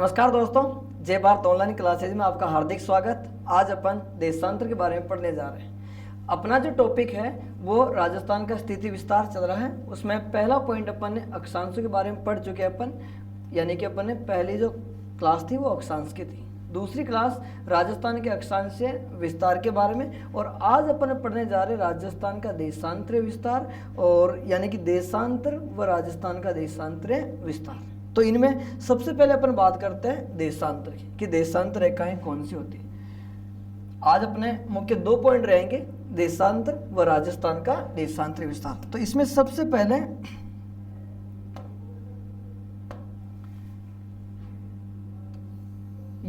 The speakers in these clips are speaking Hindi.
नमस्कार दोस्तों, जय भारत ऑनलाइन क्लासेज में आपका हार्दिक स्वागत। आज अपन देशांतर के बारे में पढ़ने जा रहे हैं। अपना जो टॉपिक है वो राजस्थान का स्थिति विस्तार चल रहा है। उसमें पहला पॉइंट अपन ने अक्षांशों के बारे में पढ़ चुके हैं अपन, यानी कि अपन ने पहली जो क्लास थी वो अक्षांश की थी। दूसरी क्लास राजस्थान के अक्षांश विस्तार के बारे में, और आज अपन पढ़ने जा रहे राजस्थान का देशांतरीय विस्तार, और यानी कि देशांतर व राजस्थान का देशांतरीय विस्तार। तो इनमें सबसे पहले अपन बात करते हैं देशांतर की, कि देशांतर रेखाएं कौन सी होती है। आज अपने मुख्य दो पॉइंट रहेंगे, देशांतर व राजस्थान का देशांतरीय विस्तार। तो इसमें सबसे पहले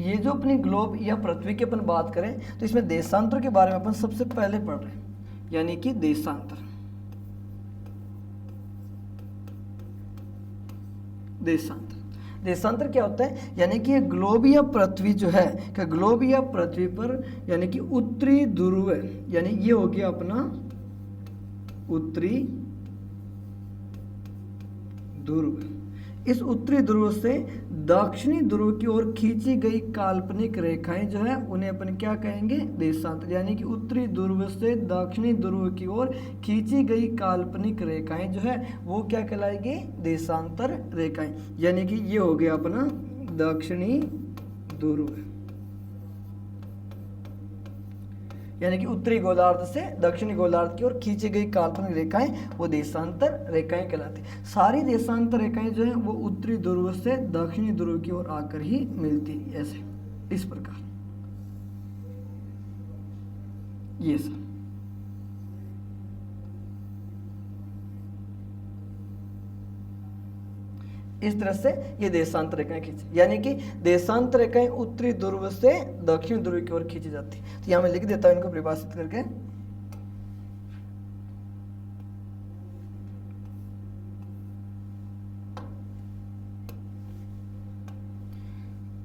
ये जो अपनी ग्लोब या पृथ्वी की अपन बात करें तो इसमें देशांतर के बारे में अपन सबसे पहले पढ़ रहे हैं, यानी कि देशांतर। देशांतर क्या होता है, यानी कि ये ग्लोब या पृथ्वी जो है, कि ग्लोब या पृथ्वी पर यानी कि उत्तरी ध्रुव है, यानी ये हो गया अपना उत्तरी ध्रुव। इस उत्तरी ध्रुव से दक्षिणी ध्रुव की ओर खींची गई काल्पनिक रेखाएं जो है उन्हें अपन क्या कहेंगे, देशांतर। यानी कि उत्तरी ध्रुव से दक्षिणी ध्रुव की ओर खींची गई काल्पनिक रेखाएं जो है वो क्या कहलाएगी, देशांतर रेखाएं। यानी कि ये हो गया अपना दक्षिणी ध्रुव, यानी कि उत्तरी गोलार्ध से दक्षिणी गोलार्ध की ओर खींची गई काल्पनिक रेखाएं वो देशांतर रेखाएं कहलाती हैं। सारी देशांतर रेखाएं जो है वो उत्तरी ध्रुव से दक्षिणी ध्रुव की ओर आकर ही मिलती है, ऐसे इस प्रकार ये सब। इस तरह से ये देशांतर रेखाएं खींची, यानी कि देशांतर रेखाएं उत्तरी ध्रुव से दक्षिण ध्रुव की ओर खींची जाती है। तो यहां मैं लिख देता हूं इनको परिभाषित करके।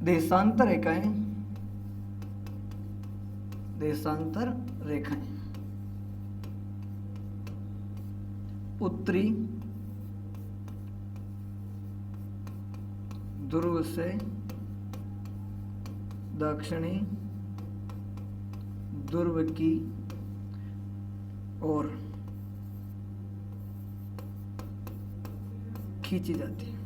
देशांतर रेखाएं उत्तरी ध्रुव से दक्षिणी ध्रुव की ओर खींची जाती है।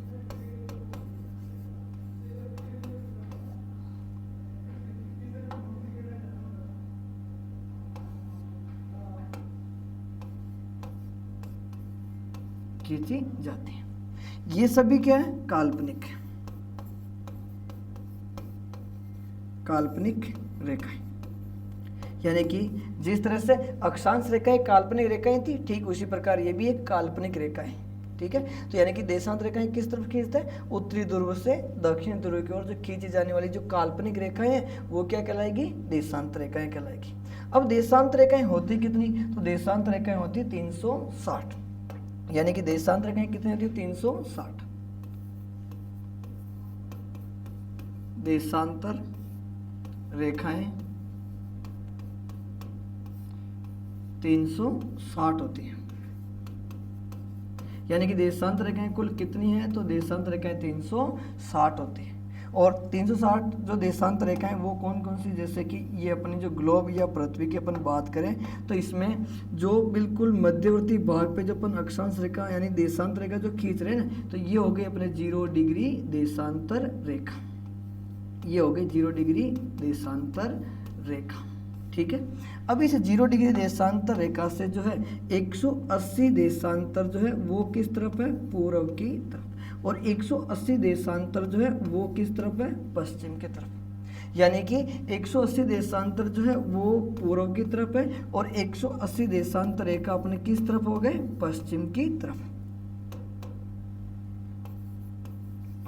खींची जाती है। ये सभी क्या है, काल्पनिक है, काल्पनिक रेखाएं। यानी कि जिस तरह से अक्षांश रेखाएं काल्पनिक रेखाएं थी, ठीक उसी प्रकार ये भी एक काल्पनिक रेखा है। ठीक है, तो यानी कि देशांतर रेखाएं किस तरफ खींचते हैं, उत्तरी ध्रुव से दक्षिण ध्रुव की ओर जो खींची जाने वाली जो काल्पनिक रेखाएं हैं वो क्या कहलाएगी, देशांतर रेखाएं कहलाएगी। अब देशांतर रेखाएं होती कितनी, तो देशांतर रेखाएं होती 360, यानी कि देशांतर रेखाएं कितनी होती है, 360 देशांतर रेखाएं 360 होती हैं। यानी कि देशांतर रेखाएं कुल कितनी है, तो देशांतर रेखाएं 360 होती है। और 360 जो देशांतर रेखाएं वो कौन कौन सी, जैसे कि ये अपनी जो ग्लोब या पृथ्वी की अपन बात करें तो इसमें जो बिल्कुल मध्यवर्ती भाग पे जो अपन अक्षांश रेखा यानी देशांतर रेखा जो खींच रहे हैं ना, तो ये हो गई अपने 0 डिग्री देशांतर रेखा। ये हो गई 0 डिग्री देशांतर रेखा। ठीक है, अब इस 0 डिग्री देशांतर रेखा से जो है 180 देशांतर जो है वो किस तरफ है, पूर्व की तरफ, और 180 देशांतर जो है वो किस तरफ है, पश्चिम की तरफ। यानी कि 180 देशांतर जो है वो पूर्व की तरफ है, और 180 देशांतर रेखा अपने किस तरफ हो गए, पश्चिम की तरफ,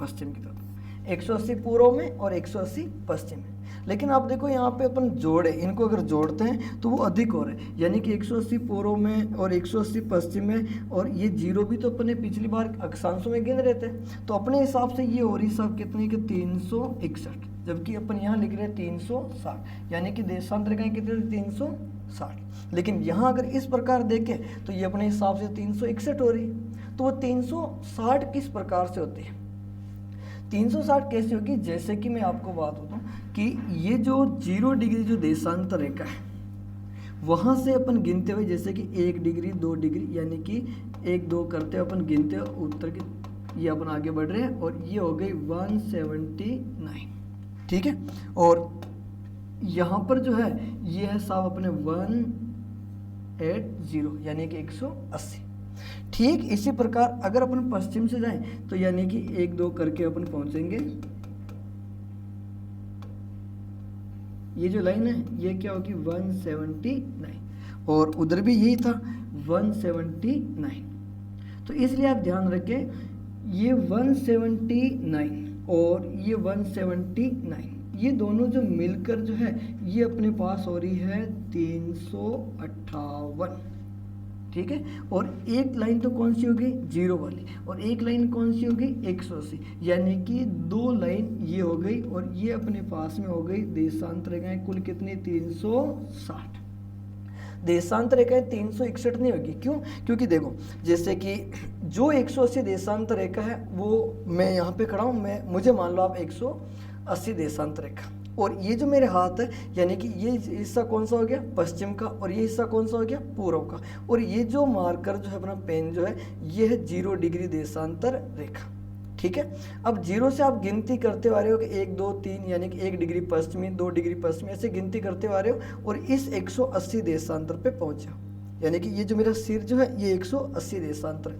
पश्चिम की तरफ। 180 पूर्व में और 180 पश्चिम में। लेकिन आप देखो यहाँ पे अपन जोड़े, इनको अगर जोड़ते हैं तो वो अधिक हो रहे हैं, यानी कि 180 पूर्व में और 180 पश्चिम में, और ये 0 भी तो अपने पिछली बार अक्षांशों में गिन रहे थे, तो अपने हिसाब से ये हो रही सब कितनी कि 361, जबकि अपन यहाँ लिख रहे हैं 360, यानी कि देशांतर रेखाएं कितनी 360। लेकिन यहाँ अगर इस प्रकार देखें तो ये अपने हिसाब से 361 हो रही, तो वो 360 किस प्रकार से होती है, 360 कैसे होगी, जैसे कि मैं आपको बात बताऊं कि ये जो 0 डिग्री जो देशांतर रेखा है वहाँ से अपन गिनते हुए, जैसे कि 1 डिग्री 2 डिग्री यानी कि 1 2 करते हुए अपन गिनते हुए उत्तर की ये अपन आगे बढ़ रहे हैं और ये हो गई 179, ठीक है। और यहाँ पर जो है ये है साहब अपने 180 यानी कि 180। ठीक इसी प्रकार अगर अपन पश्चिम से जाएं तो यानी कि 1 2 करके अपन पहुंचेंगे, ये जो लाइन है ये क्या होगी 179 और उधर भी यही था 179। तो इसलिए आप ध्यान रखें ये 179 और ये 179 ये दोनों जो मिलकर जो है ये अपने पास हो रही है 358, ठीक है। और एक लाइन तो कौन सी होगी 0 वाली और एक लाइन कौन सी होगी 180, यानी कि 2 लाइन ये हो गई और ये अपने पास में हो गई देशांतर रेखाएं कुल कितनी 360। देशांतर रेखाएं 361 नहीं होगी, क्यों? क्योंकि देखो जैसे कि जो 180 देशांतर रेखा है वो मैं यहाँ पे खड़ा हूँ, मुझे मान लो आप 180 देशांतर रेखा और ये जो मेरे हाथ है यानी कि ये हिस्सा कौन सा हो गया पश्चिम का और ये हिस्सा कौन सा हो गया पूर्व का, और ये जो मार्कर जो है अपना पेन जो है ये है 0 डिग्री देशांतर रेखा, ठीक है। अब 0 से आप गिनती करते आ रहे हो कि 1 2 3 यानी कि 1 डिग्री पश्चिमी 2 डिग्री पश्चिमी ऐसे गिनती करते आ रहे हो और इस 180 देशांतर पे पहुंचे हो, यानी कि ये जो मेरा सिर जो है ये 180 देशांतर है।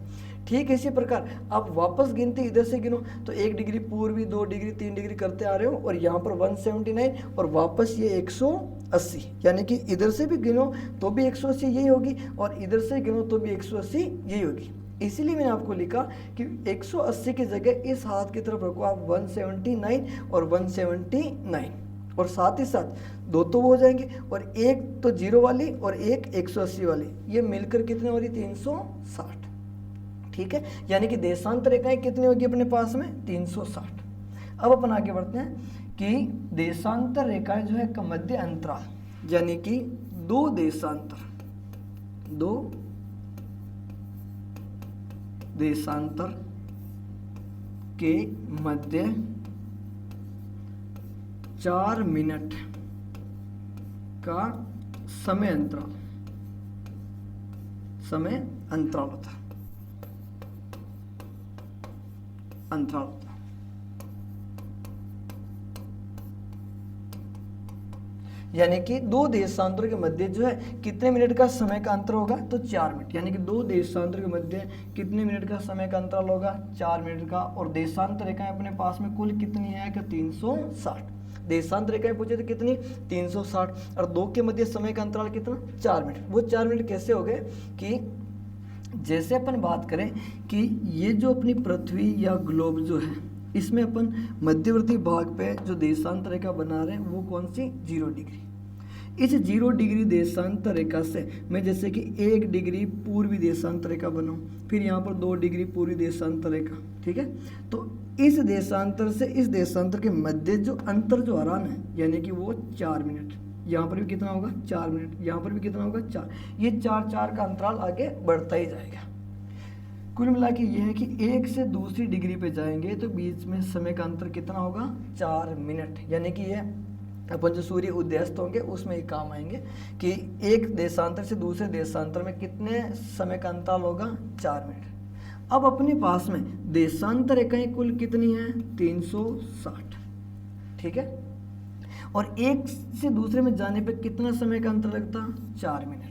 ठीक इसी प्रकार आप वापस गिनती इधर से गिनो तो 1 डिग्री पूर्वी 2 डिग्री 3 डिग्री करते आ रहे हो और यहाँ पर 179 और वापस ये 180, यानी कि इधर से भी गिनो तो भी 180 यही होगी और इधर से गिनो तो भी 180 यही होगी। इसीलिए मैंने आपको लिखा कि 180 की जगह इस हाथ की तरफ रखो आप 179 और 179 और साथ ही साथ 2 तो वो हो जाएंगे और एक तो 0 वाली और एक 180 वाली, ये मिलकर कितने हो रही 360, ठीक है। यानी कि देशांतर रेखाएं कितनी होगी अपने पास में 360। अब अपन आगे बढ़ते हैं कि देशांतर रेखाएं जो है मध्य अंतराल यानी कि 2 देशांतर के मध्य 4 मिनट का समय अंतराल होता है। यानी कि 2 देशांतरों के मध्य जो है कितने मिनट का समय का अंतर होगा तो 4 मिनट, यानी कि 2 देशांतरों के मध्य कितने मिनट का समय का अंतराल होगा 4 मिनट का। और देशांतर रेखाएं अपने पास में कुल कितनी है कि 360, देशांतर रेखाएं पूछे तो कितनी 360 और 2 के मध्य समय का अंतराल कितना 4 मिनट। वो 4 मिनट कैसे हो गए कि जैसे अपन बात करें कि ये जो अपनी पृथ्वी या ग्लोब जो है इसमें अपन मध्यवर्ती भाग पे जो देशांतर रेखा बना रहे हैं वो कौन सी 0 डिग्री। इस 0 डिग्री देशांतर रेखा से मैं जैसे कि 1 डिग्री पूर्वी देशांतर रेखा बनाऊं, फिर यहाँ पर 2 डिग्री पूर्वी देशांतर रेखा, ठीक है। तो इस देशांतर से इस देशांतर के मध्य जो अंतर जो आ रहा है यानी कि वो 4 मिनट, यहाँ पर भी कितना होगा 4 मिनट, यहाँ पर भी कितना होगा 4, ये 4 का अंतराल आगे बढ़ता ही जाएगा। कुल मिला के ये है कि 1 से दूसरी डिग्री पे जाएंगे तो बीच में समय का अंतर कितना होगा 4 मिनट, यानी कि ये अपन जो सूर्य उदयास्त होंगे उसमें ही काम आएंगे कि एक देशांतर से दूसरे देशांतर में कितने समय का अंतराल होगा 4 मिनट। अब अपने पास में देशांतर रेखाएं कुल कितनी है 360, ठीक है। और एक से दूसरे में जाने पे कितना समय का अंतर लगता 4 मिनट।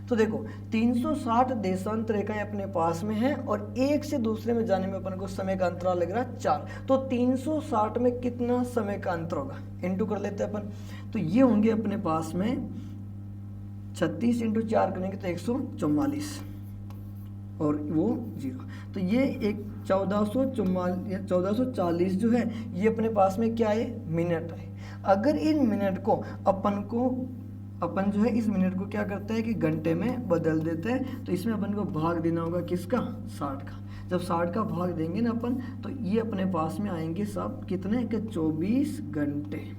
तो देखो 360 देशांतर रेखाएं अपने पास में हैं और एक से दूसरे में जाने में अपन को समय का अंतराल लग रहा है 4, तो 360 में कितना समय का अंतर होगा इंटू कर लेते हैं अपन, तो ये होंगे अपने पास में 36 × 4 करेंगे तो 144 और वो 0, तो ये एक 1440 जो है ये अपने पास में क्या है मिनट है। अगर इन मिनट को अपन जो है इस मिनट को क्या करते हैं कि घंटे में बदल देते हैं, तो इसमें अपन को भाग देना होगा किसका 60 का। जब 60 का भाग देंगे ना अपन तो ये अपने पास में आएंगे सब कितने कि 24 घंटे,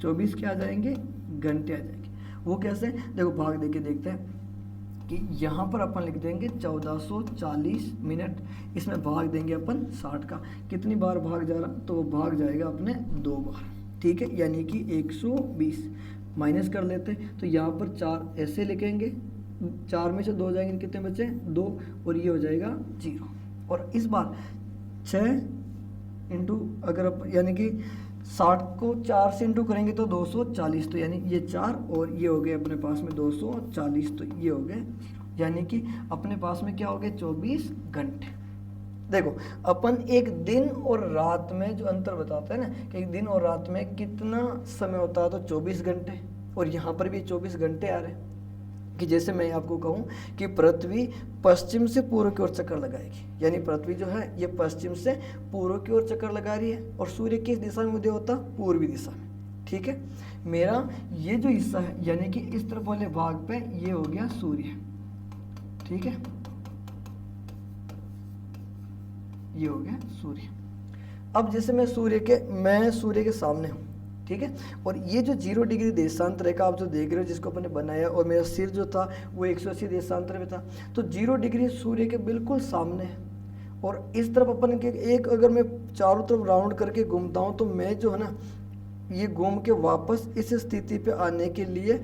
24 क्या आ जाएंगे घंटे आ जाएंगे। वो कैसे देखो भाग देके देखते हैं कि यहाँ पर अपन लिख देंगे 1440 मिनट, इसमें भाग देंगे अपन 60 का। कितनी बार भाग जा रहा, तो वो भाग जाएगा अपने 2 बार, ठीक है, यानी कि 120। माइनस कर लेते हैं तो यहाँ पर 4 ऐसे लिखेंगे, 4 में से 2 जाएंगे, कितने बचे 2, और ये हो जाएगा 0। और इस बार 6 इंटू, अगर आप यानी कि 60 को 4 से इंटू करेंगे तो 240, तो यानी ये 4 और ये हो गए अपने पास में 240, तो ये हो गए, यानी कि अपने पास में क्या हो गए 24 घंटे। देखो अपन एक दिन और रात में जो अंतर बताते हैं ना, कि एक दिन और रात में कितना समय होता है, तो 24 घंटे, और यहाँ पर भी 24 घंटे आ रहे हैं। कि जैसे मैं आपको कहूँ कि पृथ्वी पश्चिम से पूर्व की ओर चक्कर लगाएगी, यानी पृथ्वी जो है ये पश्चिम से पूर्व की ओर चक्कर लगा रही है, और सूर्य किस दिशा में उदय होता, पूर्वी दिशा में, ठीक है। मेरा ये जो हिस्सा है, यानी कि इस तरफ वाले भाग पे ये हो गया सूर्य, ठीक है, ये हो गया सूर्य। अब जैसे मैं सूर्य के सामने हूँ, ठीक है, और ये जो 0 डिग्री देशांतर रेखा आप जो देख रहे हो, जिसको अपने बनाया, और मेरा सिर जो था वो 180 देशांतर में था, तो 0 डिग्री सूर्य के बिल्कुल सामने है। और इस तरफ अपन के एक, अगर मैं चारों तरफ राउंड करके घूमता हूँ, तो मैं जो है ना, ये घूम के वापस इस स्थिति पे आने के लिए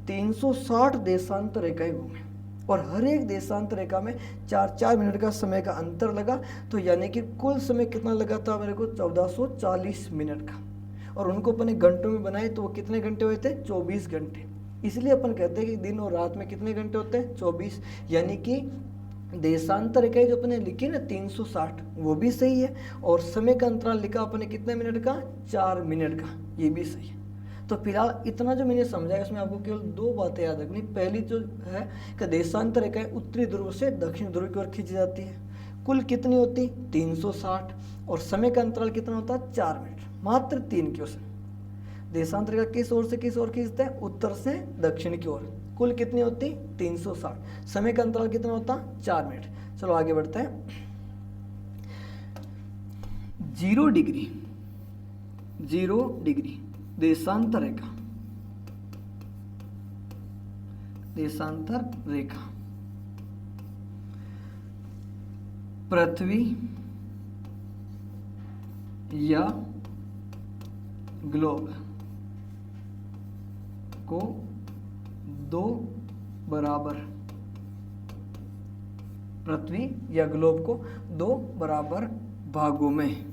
360 देशांतर रेखाएं घूमे, और हर एक देशांतर रेखा में 4-4 मिनट का समय का अंतर लगा, तो यानी कि कुल समय कितना लगा था मेरे को 1440 मिनट का। और उनको अपने घंटों में बनाए तो वो कितने घंटे हुए थे, 24 घंटे। इसलिए अपन कहते हैं कि दिन और रात में कितने घंटे होते हैं, 24, यानी कि देशांतर रेखाएं जो अपने लिखी ना 360, वो भी सही है, और समय का अंतराल लिखा अपने कितने मिनट का, 4 मिनट का, ये भी सही है। तो फिलहाल इतना जो मैंने समझाया, उसमें आपको केवल 2 बातें याद रखनी। पहली जो है कि देशांतर रेखाएं उत्तरी ध्रुव से दक्षिण ध्रुव की ओर खींची जाती है, कुल कितनी होती, 360, और समय का अंतराल कितना होता है, 4 मिनट, मात्र 3 की ओर से। देशांतर रेखा किस ओर से किस ओर खींचते हैं, उत्तर से दक्षिण की ओर, कुल कितनी होती, 360, समय का अंतराल कितना होता, 4 मिनट। चलो आगे बढ़ते हैं। 0 डिग्री देशांतर रेखा पृथ्वी या ग्लोब को 2 बराबर, पृथ्वी या ग्लोब को 2 बराबर भागों में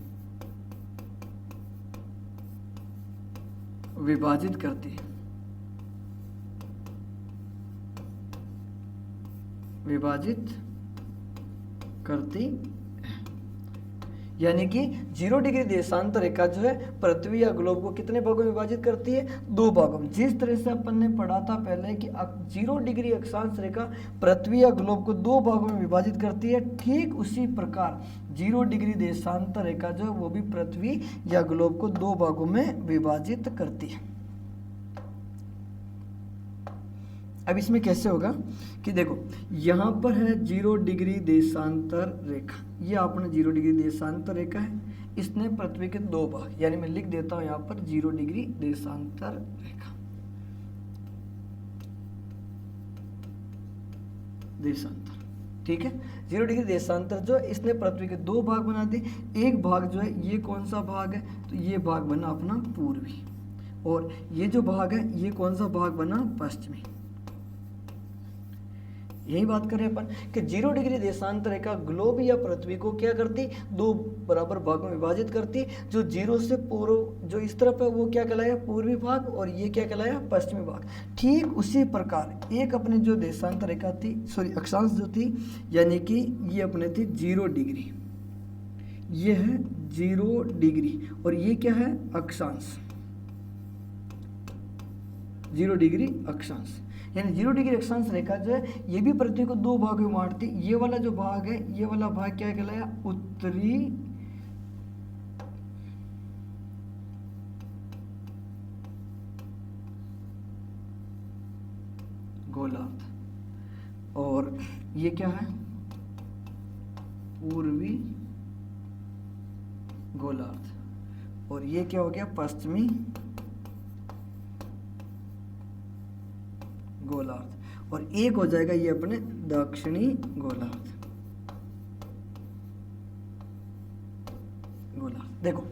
विभाजित करती है, यानी कि 0 डिग्री देशांतर रेखा जो है पृथ्वी या ग्लोब को कितने भागों में विभाजित करती है, 2 भागों में। जिस तरह से अपन ने पढ़ा था पहले कि 0 डिग्री अक्षांश रेखा पृथ्वी या ग्लोब को 2 भागों में विभाजित करती है, ठीक उसी प्रकार 0 डिग्री देशांतर रेखा जो है वो भी पृथ्वी या ग्लोब को 2 भागों में विभाजित करती है। अब इसमें कैसे होगा कि देखो यहाँ पर है 0 डिग्री देशांतर रेखा, ये आपने 0 डिग्री देशांतर रेखा है, इसने पृथ्वी के 2 भाग, यानी मैं लिख देता हूँ यहाँ पर 0 डिग्री देशांतर रेखा, ठीक है। 0 डिग्री देशांतर जो है इसने पृथ्वी के 2 भाग बना दिए। एक भाग जो है ये कौन सा भाग है, तो ये भाग बना अपना पूर्वी, और ये जो भाग है ये कौन सा भाग बना, पश्चिमी। यही बात करें अपन कि 0 डिग्री देशांतर रेखा ग्लोब या पृथ्वी को क्या करती, 2 बराबर भागों में विभाजित करती। जो 0 से पूर्व जो इस तरफ है वो क्या कहलाया, पूर्वी भाग, और ये क्या कहलाया, पश्चिमी भाग। ठीक उसी प्रकार एक अपनी जो देशांतर रेखा थी, अक्षांश जो थी, यानी कि ये अपने थी 0 डिग्री, ये है 0 डिग्री, और ये क्या है, अक्षांश, 0 डिग्री अक्षांश, यानी 0 डिग्री अक्षांश रेखा जो है ये भी पृथ्वी को 2 भागों में बांटती। ये वाला जो भाग है, ये वाला भाग क्या कहलाया, उत्तरी गोलार्ध, और ये क्या है, पूर्वी गोलार्ध, और ये क्या हो गया, पश्चिमी गोलार्ध। और एक हो जाएगा ये अपने दक्षिणी गोलार्ध। देखो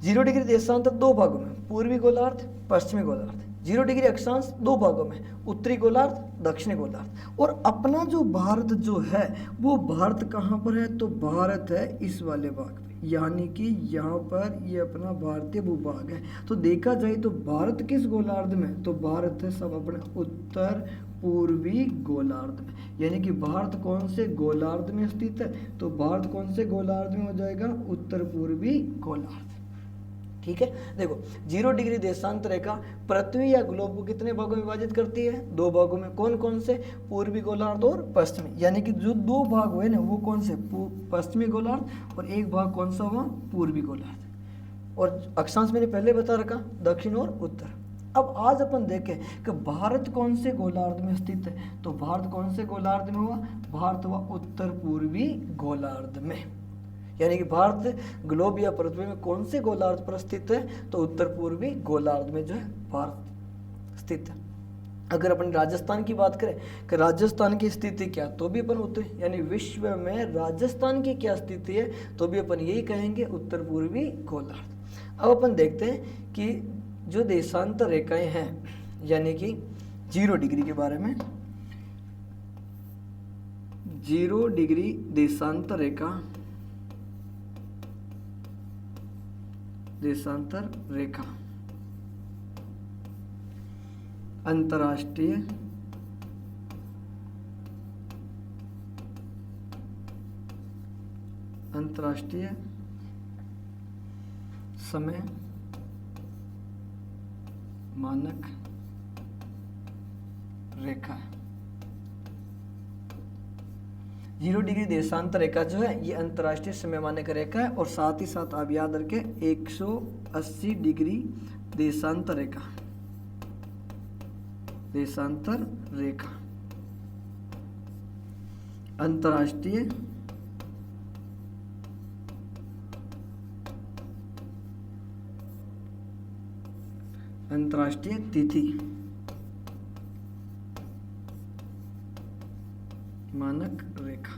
0 डिग्री देशांतर दो भागों में, पूर्वी गोलार्ध, पश्चिमी गोलार्ध। 0 डिग्री अक्षांश दो भागों में, उत्तरी गोलार्ध, दक्षिणी गोलार्ध। और अपना जो भारत जो है वो भारत कहाँ पर है, तो भारत है इस वाले भाग पे, यानी कि यहाँ पर ये अपना भारतीय भूभाग है। तो देखा जाए तो भारत किस गोलार्ध में, तो भारत है सब अपने उत्तर पूर्वी गोलार्ध में। यानी कि भारत कौन से गोलार्ध में स्थित है, तो भारत कौन से गोलार्ध में हो जाएगा, उत्तर पूर्वी गोलार्ध। ठीक है, देखो 0 डिग्री देशांतर रेखा पृथ्वी या ग्लोब को कितने भागों में विभाजित करती है, दो भागों में। कौन कौन से, पूर्वी गोलार्ध और पश्चिमी। यानी कि जो दो भाग हुए ना वो कौन से, पश्चिमी गोलार्ध, और एक भाग कौन सा हुआ, पूर्वी गोलार्ध। और अक्षांश मैंने पहले बता रखा, दक्षिण और उत्तर। अब आज अपन देखें कि भारत कौन से गोलार्ध में स्थित है, तो भारत कौन से गोलार्ध में हुआ, भारत हुआ उत्तर पूर्वी गोलार्ध में। यानी कि भारत ग्लोब या पृथ्वी में कौन से गोलार्ध पर स्थित है, तो उत्तर पूर्वी गोलार्ध में जो है भारत स्थित है। अगर अपन राजस्थान की बात करें कि राजस्थान की स्थिति क्या, तो भी अपन उत्तर, यानी विश्व में राजस्थान की क्या स्थिति है, तो भी अपन यही कहेंगे उत्तर पूर्वी गोलार्ध। अब अपन देखते हैं कि जो देशांतर रेखाएं हैं, यानी कि 0 डिग्री के बारे में। 0 डिग्री देशांतर रेखा, देशांतर रेखा अंतर्राष्ट्रीय समय मानक रेखा है। 0 डिग्री देशांतर रेखा जो है ये अंतर्राष्ट्रीय समय मानक रेखा है। और साथ ही साथ आप याद रखें 180 डिग्री देशांतर रेखा, देशांतर रेखा अंतर्राष्ट्रीय तिथि मानक रेखा।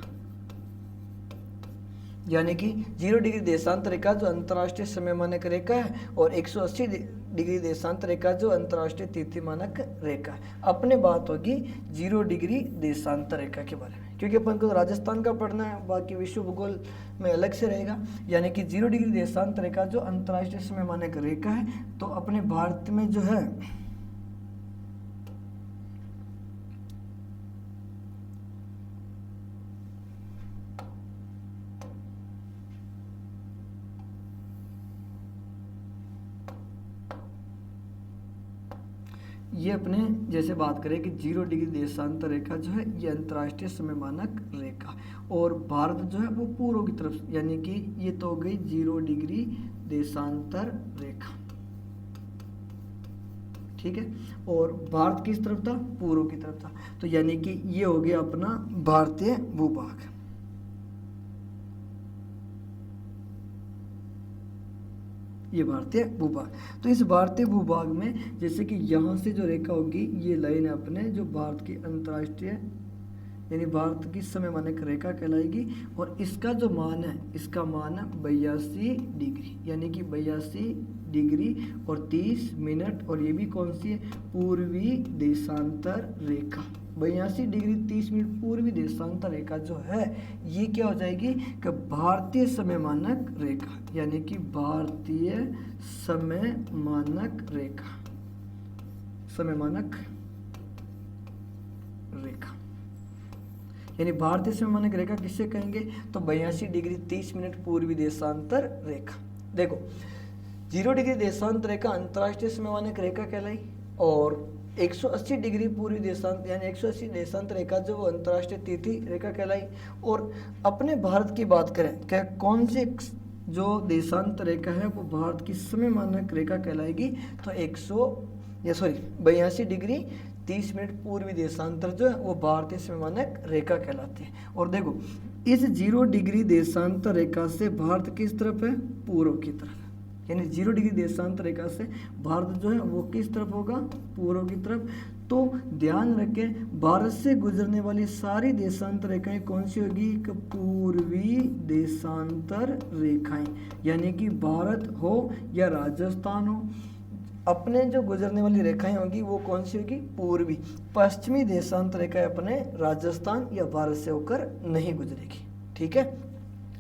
यानी कि 0 डिग्री देशांतर रेखा जो अंतर्राष्ट्रीय समय मानक रेखा है और 180 डिग्री देशांतर रेखा जो अंतर्राष्ट्रीय तिथि मानक रेखा है। अपने बात होगी 0 डिग्री देशांतर रेखा के बारे में, क्योंकि अपन को राजस्थान का पढ़ना है, बाकी विश्व भूगोल में अलग से रहेगा। यानी कि 0 डिग्री देशांतर रेखा जो अंतर्राष्ट्रीय समय मानक रेखा है, तो अपने भारत में जो है ये अपने जैसे बात करें कि 0 डिग्री देशांतर रेखा जो है ये अंतर्राष्ट्रीय समय मानक रेखा, और भारत जो है वो पूर्व की तरफ, यानी कि ये तो हो गई 0 डिग्री देशांतर रेखा। ठीक है, और भारत किस तरफ था, पूर्व की तरफ था। तो यानी कि ये हो गया अपना भारतीय भूभाग। ये भारतीय भूभाग। तो इस भारतीय भूभाग में जैसे कि यहाँ से जो रेखा होगी ये लाइन है अपने जो भारत की अंतर्राष्ट्रीय यानी भारत की समय मानक रेखा कहलाएगी। और इसका जो मान है, इसका मान है 82 डिग्री, यानी कि 82 डिग्री और 30 मिनट। और ये भी कौन सी है, पूर्वी देशांतर रेखा। 82 डिग्री 30 मिनट पूर्वी देशांतर रेखा जो है ये क्या हो जाएगी कि भारतीय समय मानक रेखा, यानी कि भारतीय समय मानक रेखा, समय मानक रेखा। यानी भारतीय समय मानक रेखा किससे कहेंगे, तो 82 डिग्री 30 मिनट पूर्वी देशांतर रेखा। देखो 0 डिग्री देशांतर रेखा अंतर्राष्ट्रीय समय मानक रेखा कहलाई, और 180 डिग्री पूर्वी देशांतर यानी 180 देशांतर रेखा जो वो अंतर्राष्ट्रीय तिथि रेखा कहलाई। और अपने भारत की बात करें क्या कौन सी जो देशांतर रेखा है वो भारत की समय मानक रेखा कहलाएगी, तो 82 डिग्री 30 मिनट पूर्वी देशांतर जो है वो भारतीय समय मानक रेखा कहलाती है। और देखो इस 0 डिग्री देशांतर रेखा से भारत किस तरफ है, पूर्व की तरफ। यानी 0 डिग्री देशांतर रेखा से भारत जो है वो किस तरफ होगा, पूर्व की तरफ। तो ध्यान रखें भारत से गुजरने वाली सारी देशांतर रेखाएं कौन सी होगी? पूर्वी देशांतर रेखाएं, यानी कि भारत हो या राजस्थान हो, अपने जो गुजरने वाली रेखाएं होंगी वो कौन सी होगी? पूर्वी। पश्चिमी देशांतर रेखाएं अपने राजस्थान या भारत से होकर नहीं गुजरेगी। ठीक है,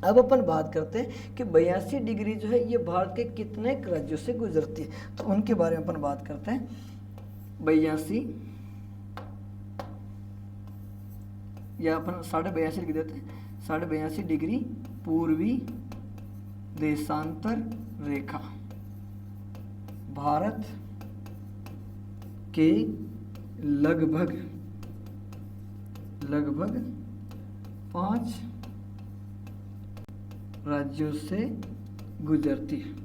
अब अपन बात करते हैं कि 82 डिग्री जो है ये भारत के कितने राज्यों से गुजरती है, तो उनके बारे में अपन बात करते हैं। 82 या अपन 82.5 लिख देते हैं, 82.5 डिग्री पूर्वी देशांतर रेखा भारत के लगभग 5 राज्यों से गुजरती है,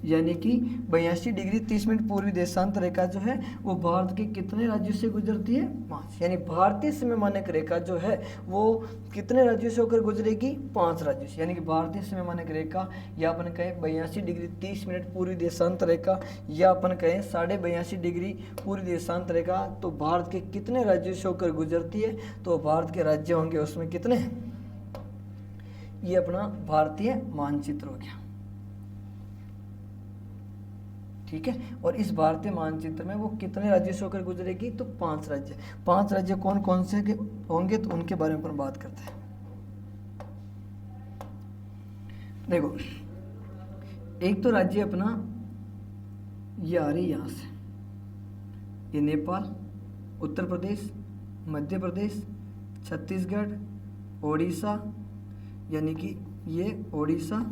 यानी कि 82 डिग्री 30 मिनट पूर्वी देशांतर रेखा जो है वो भारत के कितने राज्यों से गुजरती है? 5। यानी भारतीय समय मानक रेखा जो है वो कितने राज्यों से होकर गुजरेगी? 5 राज्यों से। यानी कि भारतीय समय मानक रेखा या अपन कहें 82 डिग्री 30 मिनट पूर्वी देशांतर रेखा या अपन कहें 82.5 डिग्री पूर्वी देशांतर रेखा, तो भारत के कितने राज्यों से होकर गुजरती है? तो भारत के राज्य होंगे उसमें कितने? ये अपना भारतीय मानचित्र हो गया। ठीक है, और इस भारतीय मानचित्र में वो कितने राज्यों से होकर गुजरेगी? तो 5 राज्य। 5 राज्य कौन कौन से होंगे तो उनके बारे में अपन बात करते हैं। देखो, एक तो राज्य अपना ये आ रही यहाँ से, ये नेपाल, उत्तर प्रदेश, मध्य प्रदेश, छत्तीसगढ़, ओडिशा, यानी कि ये ओडिशा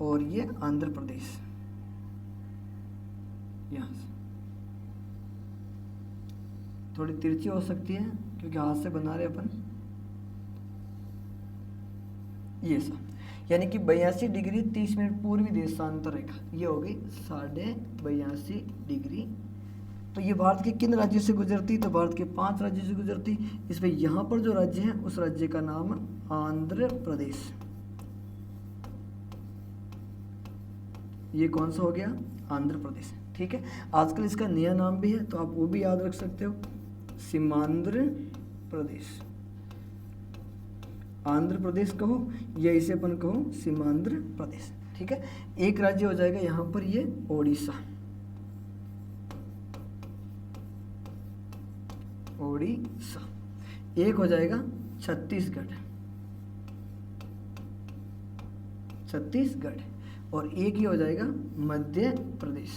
और ये आंध्र प्रदेश, यहाँ से थोड़ी तिरछी हो सकती है क्योंकि हाथ से बना रहे अपन, ये सब, यानी कि 82 डिग्री 30 मिनट पूर्वी देशांतर रेखा ये हो गई 82.5 डिग्री। तो ये भारत के किन राज्यों से गुजरती? तो भारत के 5 राज्यों से गुजरती। इसमें यहाँ पर जो राज्य है उस राज्य का नाम आंध्र प्रदेश। ये कौन सा हो गया? आंध्र प्रदेश। ठीक है, आजकल इसका नया नाम भी है तो आप वो भी याद रख सकते हो, सीमांध्र प्रदेश। आंध्र प्रदेश कहो या इसे अपन कहो सीमांध्र प्रदेश। ठीक है, एक राज्य हो जाएगा यहाँ पर ये ओडिशा, ओडिशा। एक हो जाएगा छत्तीसगढ़, छत्तीसगढ़, और एक ही हो जाएगा मध्य प्रदेश,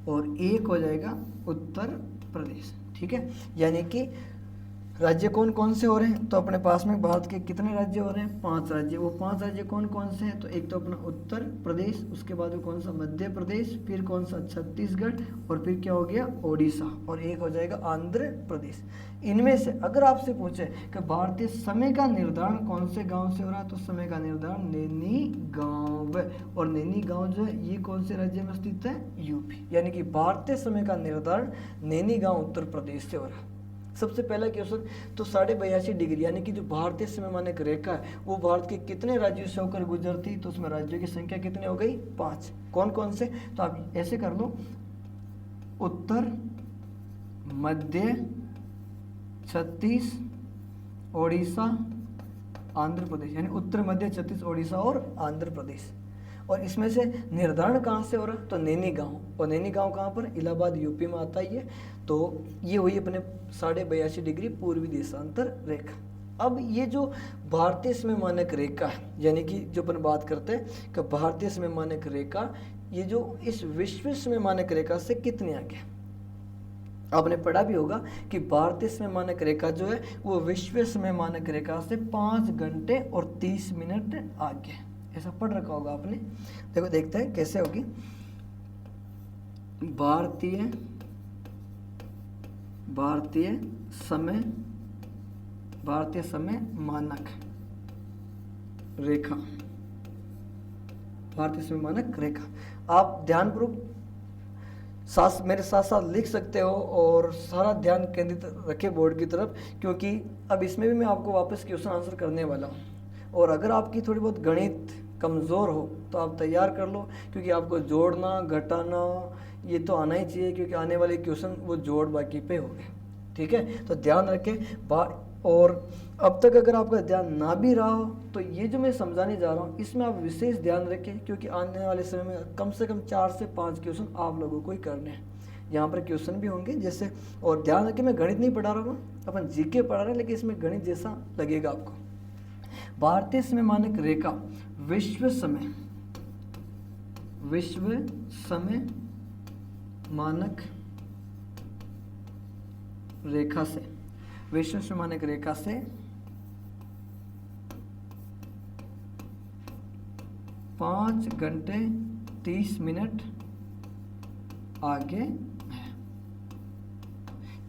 और एक हो जाएगा उत्तर प्रदेश। ठीक है, यानी कि राज्य कौन कौन से हो रहे हैं? तो अपने पास में भारत के कितने राज्य हो रहे हैं? 5 राज्य। वो 5 राज्य कौन कौन से हैं? तो एक तो अपना उत्तर प्रदेश, उसके बाद में कौन सा? मध्य प्रदेश, फिर कौन सा? छत्तीसगढ़, और फिर क्या हो गया? ओडिशा, और एक हो जाएगा आंध्र प्रदेश। इनमें से अगर आपसे पूछे कि भारतीय समय का निर्धारण कौन से गांव से हो रहा है, तो समय का निर्धारण नैनी गांव, और नैनी गांव जो है ये कौन से राज्य में स्थित है? यूपी। यानी कि भारतीय समय का निर्धारण नैनी गांव उत्तर प्रदेश से हो रहा है। सबसे पहला क्वेश्चन, तो 82.5 डिग्री यानी कि जो भारतीय समय मानक रेखा है वो भारत के कितने राज्यों से होकर गुजरती? तो उसमें राज्यों की संख्या कितनी हो गई? 5। कौन कौन से? तो आप ऐसे कर लो, उत्तर, मध्य, छत्तीस, ओडिशा, आंध्र प्रदेश, यानी उत्तर, मध्य, छत्तीस, ओडिशा और आंध्र प्रदेश। और इसमें से निर्धारण कहाँ से हो रहा? तो नैनी गांव, और नैनी गांव कहाँ पर? इलाहाबाद यूपी में आता ही है। तो ये हुई अपने 82.5 डिग्री पूर्वी देशांतर रेखा। अब ये जो भारतीय समय मानक रेखा है, यानी कि जो अपन बात करते हैं कि भारतीय समय मानक रेखा ये जो इस विश्व समय मानक रेखा से कितने आगे? आपने पढ़ा भी होगा कि भारतीय समय मानक रेखा जो है वो विश्व समय मानक रेखा से 5 घंटे और 30 मिनट आगे, ऐसा पढ़ रखा होगा आपने। देखो देखते हैं कैसे होगी। भारतीय समय मानक रेखा, भारतीय समय मानक रेखा। आप ध्यानपूर्वक मेरे साथ साथ लिख सकते हो और सारा ध्यान केंद्रित रखें बोर्ड की तरफ, क्योंकि अब इसमें भी मैं आपको वापस क्वेश्चन आंसर करने वाला हूँ। और अगर आपकी थोड़ी बहुत गणित कमज़ोर हो तो आप तैयार कर लो, क्योंकि आपको जोड़ना, घटाना ये तो आना ही चाहिए क्योंकि आने वाले क्वेश्चन वो जोड़ बाकी पे हो गए। ठीक है, तो ध्यान रखें। और अब तक अगर आपका ध्यान ना भी रहा हो तो ये जो मैं समझाने जा रहा हूँ इसमें आप विशेष ध्यान रखें, क्योंकि आने वाले समय में कम से कम 4 से 5 क्वेश्चन आप लोगों को ही करने हैं। यहाँ पर क्वेश्चन भी होंगे जैसे, और ध्यान रखें मैं गणित नहीं पढ़ा रहा हूँ, अपन जीके पढ़ा रहे हैं, लेकिन इसमें गणित जैसा लगेगा आपको। भारतीय समय मानक रेखा विश्व समय मानक रेखा से, विश्व समय मानक रेखा से 5 घंटे 30 मिनट आगे है।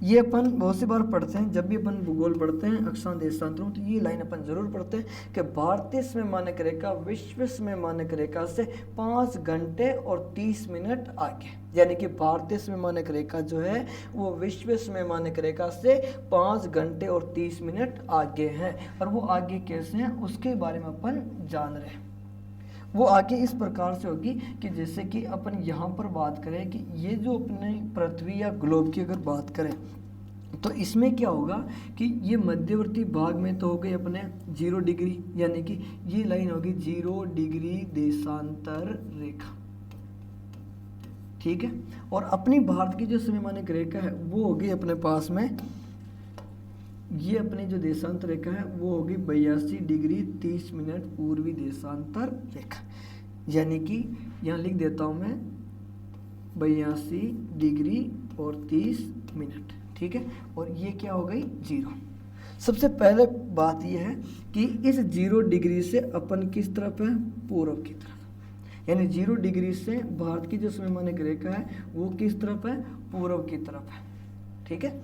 ये अपन बहुत सी बार पढ़ते हैं, जब भी अपन भूगोल पढ़ते हैं अक्षांश देशांतरों, तो ये लाइन अपन जरूर पढ़ते हैं कि भारतीय समय मानक रेखा विश्व समय मानक रेखा से 5 घंटे और 30 मिनट आगे, यानी कि भारतीय समय मानक रेखा जो है वो विश्व समय मानक रेखा से 5 घंटे और 30 मिनट आगे है। और वो आगे कैसे हैं उसके बारे में अपन जान रहे हैं। वो आगे इस प्रकार से होगी कि जैसे कि अपन यहाँ पर बात करें कि ये जो अपने पृथ्वी या ग्लोब की अगर बात करें तो इसमें क्या होगा कि ये मध्यवर्ती भाग में तो हो गई अपने 0 डिग्री, यानी कि ये लाइन होगी 0 डिग्री देशांतर रेखा। ठीक है, और अपनी भारत की जो समय मानक रेखा है वो होगी अपने पास में, ये अपनी जो देशांतर रेखा है वो होगी 82 डिग्री 30 मिनट पूर्वी देशांतर रेखा, यानी कि यहाँ लिख देता हूँ मैं 82 डिग्री और 30 मिनट। ठीक है, और ये क्या हो गई 0। सबसे पहले बात यह है कि इस 0 डिग्री से अपन किस तरफ है, पूर्व की तरफ, यानी 0 डिग्री से भारत की जो समय मानक रेखा है वो किस तरफ है, पूर्व की तरफ है। ठीक है,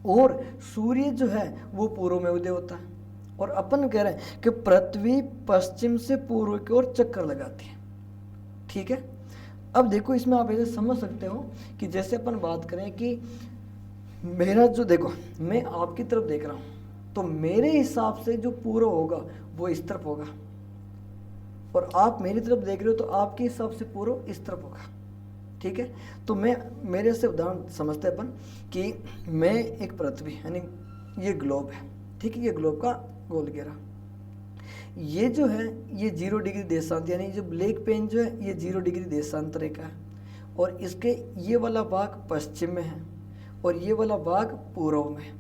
और सूर्य जो है वो पूर्व में उदय होता है, और अपन कह रहे हैं कि पृथ्वी पश्चिम से पूर्व की ओर चक्कर लगाती है। ठीक है, अब देखो इसमें आप ऐसे समझ सकते हो कि जैसे अपन बात करें कि मेरा जो, देखो मैं आपकी तरफ देख रहा हूं तो मेरे हिसाब से जो पूर्व होगा वो इस तरफ होगा, और आप मेरी तरफ देख रहे हो तो आपके हिसाब से पूर्व इस तरफ होगा। ठीक है, तो मैं मेरे से उदाहरण समझते हैं अपन कि मैं एक पृथ्वी यानी ये ग्लोब है। ठीक है, ये ग्लोब का गोल घेरा, ये जो है ये 0 डिग्री देशांतर, यानी जो ब्लैक पेन जो है ये 0 डिग्री देशांतर रेखा है, और इसके ये वाला भाग पश्चिम में है और ये वाला भाग पूर्व में।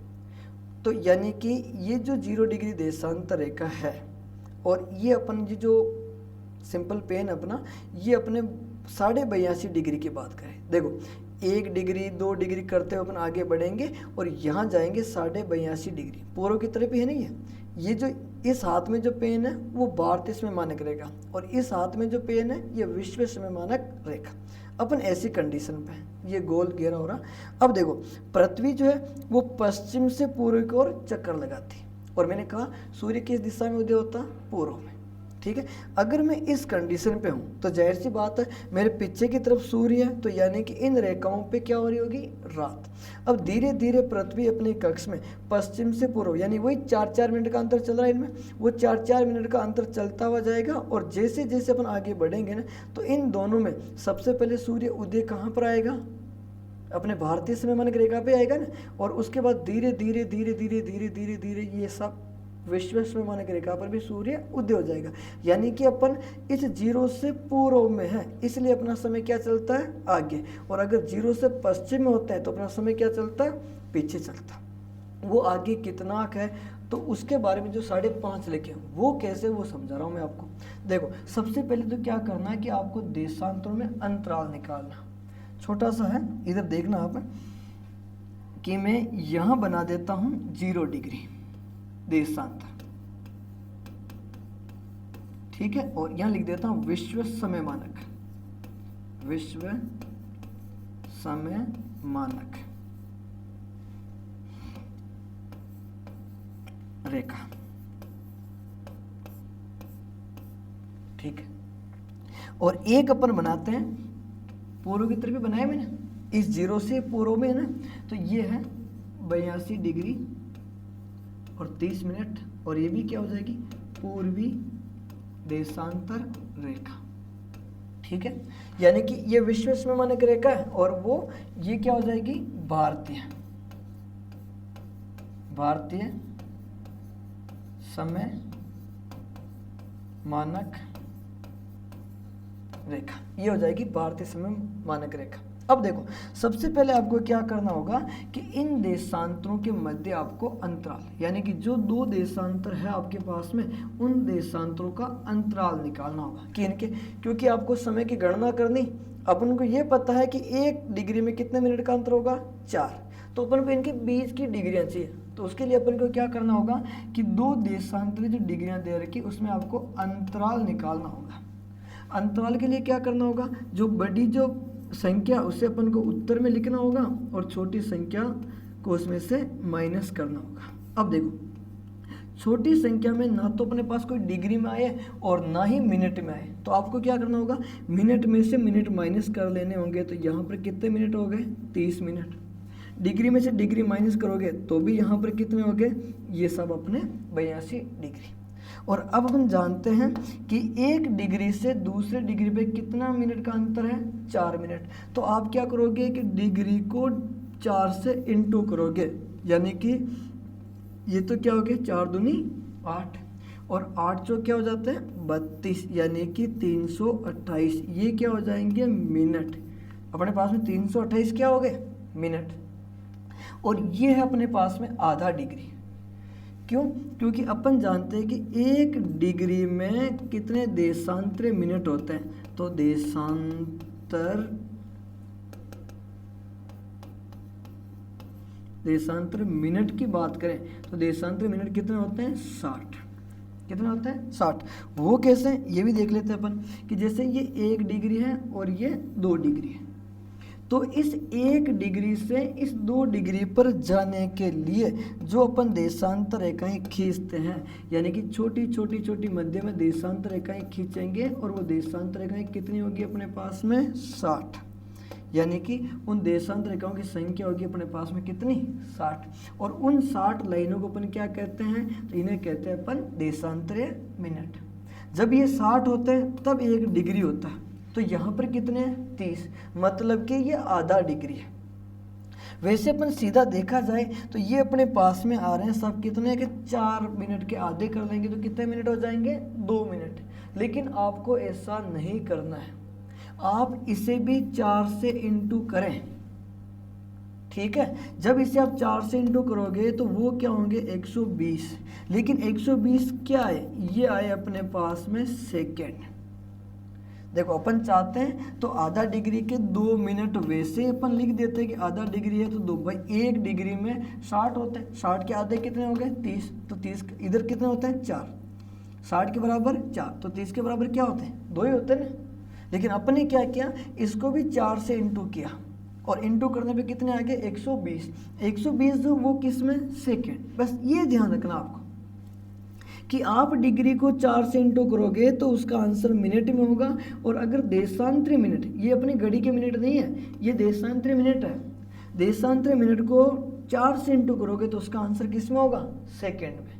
तो यानी कि ये जो 0 डिग्री देशांतर रेखा है और ये अपन जो सिंपल पेन अपना, ये अपने 82.5 डिग्री की बात करें, देखो 1 डिग्री 2 डिग्री करते हुए अपन आगे बढ़ेंगे और यहाँ जाएंगे 82.5 डिग्री पूर्व की तरफ ही है। नहीं है, ये जो इस हाथ में जो पेन है वो भारतीय समय मानक रेखा, और इस हाथ में जो पेन है ये विश्व समय मानक रेखा। अपन ऐसी कंडीशन पे है, ये गोल घेरा हो रहा। अब देखो पृथ्वी जो है वो पश्चिम से पूर्व की ओर चक्कर लगाती है, और मैंने कहा सूर्य किस दिशा में उदय होता, पूर्व में। ठीक है, अगर मैं इस कंडीशन पे हूँ तो जाहिर सी बात है मेरे पीछे की तरफ सूर्य है, तो यानी कि इन रेखाओं पे क्या हो रही होगी, रात। अब धीरे धीरे पृथ्वी अपने कक्ष में पश्चिम से पूर्व, यानी वही 4-4 मिनट का अंतर चल रहा है इनमें, वो 4-4 मिनट का अंतर चलता हुआ जाएगा, और जैसे जैसे अपन आगे बढ़ेंगे ना तो इन दोनों में सबसे पहले सूर्य उदय कहाँ पर आएगा, अपने भारतीय समय मानक रेखा पे आएगा ना, और उसके बाद धीरे धीरे धीरे धीरे धीरे धीरे धीरे ये सब विश्व समय मानक रेखा पर भी सूर्य उदय हो जाएगा। यानी कि अपन इस 0 से पूर्व में है, इसलिए अपना समय क्या चलता है, आगे, और अगर 0 से पश्चिम में होता है तो अपना समय क्या चलता है, पीछे चलता। वो आगे कितना है तो उसके बारे में जो 5.5 लिखे वो कैसे, वो समझा रहा हूँ मैं आपको। देखो सबसे पहले तो क्या करना है कि आपको देशांतरों में अंतराल निकालना, छोटा सा है, इधर देखना आप कि मैं यहाँ बना देता हूँ 0 डिग्री देशांतर। ठीक है, और यहां लिख देता हूं विश्व समय मानक, विश्व समय मानक रेखा। ठीक है, और एक अपन बनाते हैं पूर्व की तरफ बनाया मैंने, इस 0 से पूर्व में है ना, तो ये है 82 डिग्री और 30 मिनट, और ये भी क्या हो जाएगी, पूर्वी देशांतर रेखा। ठीक है, यानी कि ये विश्व समय मानक रेखा है और वो ये क्या हो जाएगी, भारतीय समय मानक रेखा, ये हो जाएगी भारतीय समय मानक रेखा। अब देखो, सबसे पहले आपको क्या करना होगा कि इन देशांतरों के मध्य आपको अंतराल, यानी कि जो दो देशांतर है आपके पास में, उन देशांतरों का अंतराल निकालना होगा कि इनके, क्योंकि आपको समय की गणना करनी, अपन को ये पता है कि 1 डिग्री में कितने मिनट का अंतर होगा, 4, तो अपन को इनके बीच की डिग्रियां चाहिए। तो उसके लिए अपन को क्या करना होगा कि दो देशांतरी जो डिग्रियां दे रखी उसमें आपको अंतराल निकालना होगा। अंतराल के लिए क्या करना होगा, जो बड़ी जो संख्या उसे अपन को उत्तर में लिखना होगा और छोटी संख्या को उसमें से माइनस करना होगा। अब देखो, छोटी संख्या में ना तो अपने पास कोई डिग्री में आए और ना ही मिनट में आए, तो आपको क्या करना होगा, मिनट में से मिनट माइनस कर लेने होंगे। तो यहाँ पर कितने मिनट हो गए, 30 मिनट। डिग्री में से डिग्री माइनस करोगे तो भी यहाँ पर कितने हो गए, ये सब अपने 82 डिग्री। और अब हम जानते हैं कि 1 डिग्री से दूसरे डिग्री पे कितना मिनट का अंतर है, 4 मिनट। तो आप क्या करोगे कि डिग्री को 4 से इंटू करोगे, यानी कि ये तो क्या हो गया, 4 दूनी 8 और 8 जो क्या हो जाते हैं 32, यानी कि 328। ये क्या हो जाएंगे, मिनट। अपने पास में 328 क्या हो गए, मिनट। और ये है अपने पास में आधा डिग्री। क्यों, क्योंकि अपन जानते हैं कि 1 डिग्री में कितने देशांतर मिनट होते हैं। तो देशांतर मिनट की बात करें तो देशांतर मिनट कितने होते हैं, 60। कितने होते हैं, 60। वो कैसे, ये भी देख लेते हैं अपन कि जैसे ये 1 डिग्री है और ये 2 डिग्री है, तो इस 1 डिग्री से इस 2 डिग्री पर जाने के लिए जो अपन देशांतर रेखाएं खींचते हैं, यानी कि छोटी छोटी छोटी मध्य में देशांतर रेखाएं खींचेंगे और वो देशांतर रेखाएं कितनी होगी अपने पास में, 60। यानी कि उन देशांतर रेखाओं की संख्या होगी अपने पास में कितनी, 60। और उन 60 लाइनों को अपन क्या कहते हैं, तो इन्हें कहते हैं अपन देशांतरीय मिनट। जब ये 60 होते हैं तब 1 डिग्री होता है। तो यहाँ पर कितने हैं, 30, मतलब कि ये आधा डिग्री है। वैसे अपन सीधा देखा जाए तो ये अपने पास में आ रहे हैं सब कितने कि 4 मिनट के आधे कर लेंगे तो कितने मिनट हो जाएंगे, 2 मिनट। लेकिन आपको ऐसा नहीं करना है, आप इसे भी 4 से इंटू करें, ठीक है। जब इसे आप 4 से इंटू करोगे तो वो क्या होंगे, 120। लेकिन 120 क्या है, ये आए अपने पास में सेकेंड। देखो, अपन चाहते हैं तो आधा डिग्री के 2 मिनट वैसे ही अपन लिख देते हैं कि आधा डिग्री है तो 2, भाई 1 डिग्री में 60 होते हैं, 60 के आधे कितने हो गए, 30। तो 30 इधर कितने होते हैं, 4। 60 के बराबर 4, तो 30 के बराबर क्या होते हैं, 2 ही होते हैं ना। लेकिन अपन ने क्या किया, इसको भी 4 से इंटू किया और इंटू करने पे कितने आ गए, 120। 120 जो वो किस में, सेकेंड। बस ये ध्यान रखना आपको कि आप डिग्री को 4 से इंटू करोगे तो उसका आंसर मिनट में होगा। और अगर देशांतरी मिनट, ये अपनी घड़ी के मिनट नहीं है, ये देशांतरी मिनट है, देशांतरी मिनट को 4 से इंटू करोगे तो उसका आंसर किस में होगा, सेकेंड में।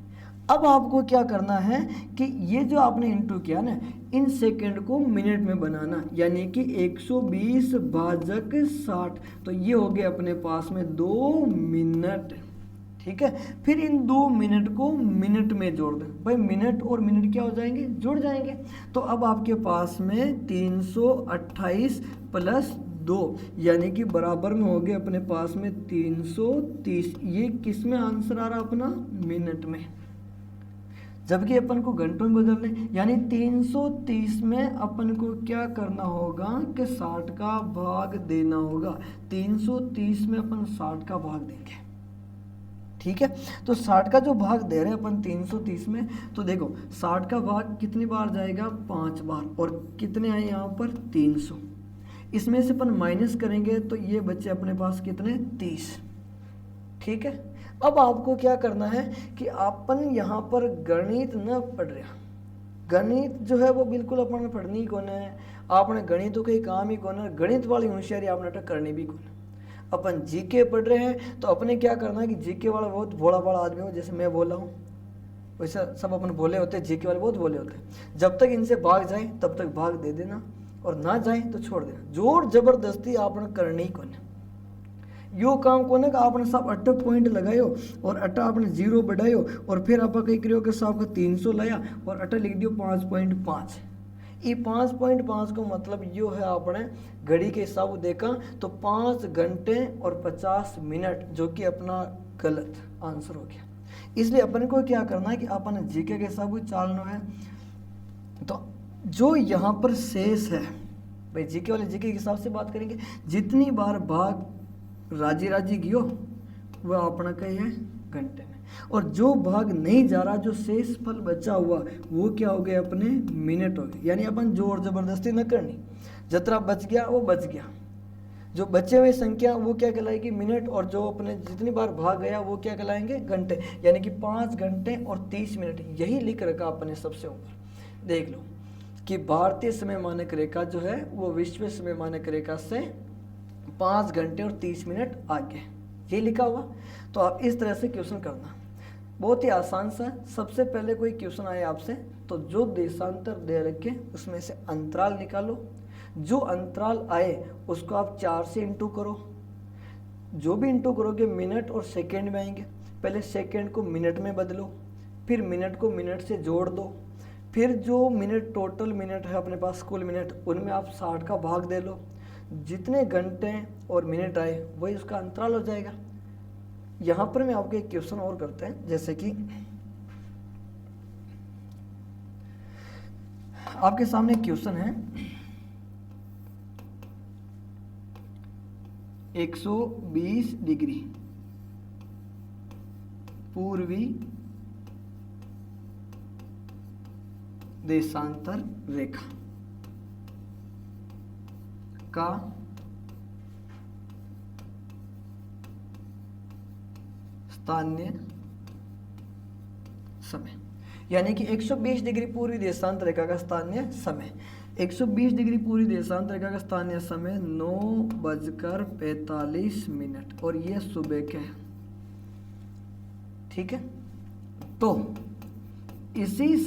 अब आपको क्या करना है कि ये जो आपने इंटू किया ना, इन सेकेंड को मिनट में बनाना, यानी कि 120 भाजक 60, तो ये हो गया अपने पास में 2 मिनट, ठीक है। फिर इन 2 मिनट को मिनट में जोड़ दें, भाई मिनट और मिनट क्या हो जाएंगे, जुड़ जाएंगे। तो अब आपके पास में 328 प्लस 2 यानी कि बराबर में हो गया अपने पास में 330। ये किस में आंसर आ रहा अपना, मिनट में, जबकि अपन को घंटों में बदलने, यानी 330 में अपन को क्या करना होगा कि 60 का भाग देना होगा। 330 में अपन 60 का भाग देंगे, ठीक है। तो 60 का जो भाग दे रहे हैं अपन 330 में, तो देखो 60 का भाग कितनी बार जाएगा, 5 बार। और कितने आए यहाँ पर, 300। इसमें से अपन माइनस करेंगे तो ये बच्चे अपने पास कितने, 30, ठीक है। अब आपको क्या करना है कि अपन यहाँ पर गणित न पढ़ रहा, गणित जो है वो बिल्कुल अपन पढ़नी कौन है, आपने गणित कोई काम ही कौन है, गणित वाली होशियारी आपने करनी भी कौन है। अपन जीके पढ़ रहे हैं तो अपने क्या करना है कि जीके वाला बहुत भोला भाला आदमी हो, जैसे मैं बोला हूँ वैसा सब अपन भोले होते हैं, जीके वाले बहुत भोले होते हैं। जब तक इनसे भाग जाए तब तक भाग दे देना और ना जाए तो छोड़ देना। जोर जबरदस्ती आपने करनी को ना, यो काम को ना आपने सब 8 पॉइंट लगायो और 8 आपने 0 बढ़ायो और फिर आप कही करियो कि साहब का 300 लाया और 8 लिख दियो 5.5। ये 5.5 को मतलब यो है आपने घड़ी के हिसाब देखा तो 5 घंटे और 50 मिनट, जो कि अपना गलत आंसर हो गया। इसलिए अपन को क्या करना है कि अपन जीके के हिसाब से चालना है। तो जो यहाँ पर शेष है भाई, जीके वाले जीके के हिसाब से बात करेंगे, जितनी बार भाग राजी राजी गियो वह अपना कही है घंटे में, और जो भाग नहीं जा रहा, जो शेष फल बचा हुआ वो क्या हो गया अपने मिनट हो गए। यानी अपन जोर जबरदस्ती न करनी, जितना बच गया वो बच गया, जो बचे हुए संख्या वो क्या कहलाएगी मिनट, और जो अपने जितनी बार भाग गया वो क्या कहलाएंगे घंटे। यानी कि 5 घंटे और 30 मिनट यही लिख रखा अपने सबसे ऊपर। देख लो कि भारतीय समय मानक रेखा जो है वो विश्व समय मानक रेखा से 5 घंटे और 30 मिनट आगे, ये लिखा हुआ। तो आप इस तरह से क्वेश्चन करना, बहुत ही आसान सा। सबसे पहले कोई क्वेश्चन आए आपसे तो जो देशांतर दे रखे उसमें से अंतराल निकालो, जो अंतराल आए उसको आप 4 से इंटू करो, जो भी इंटू करोगे मिनट और सेकंड में आएंगे। पहले सेकंड को मिनट में बदलो, फिर मिनट को मिनट से जोड़ दो, फिर जो मिनट टोटल मिनट है अपने पास कुल मिनट, उनमें आप 60 का भाग दे लो, जितने घंटे और मिनट आए वही उसका अंतराल हो जाएगा। यहाँ पर मैं आपको एक क्वेश्चन और करते हैं, जैसे कि आपके सामने क्वेश्चन है 120 डिग्री पूर्वी देशांतर रेखा का स्थानीय समय, यानी कि 120 डिग्री पूर्वी देशांतर रेखा का स्थानीय समय, 120 डिग्री पूर्वी देशांतर रेखा का स्थानीय समय 9:45 और ये सुबह के है। ठीक है, तो इसी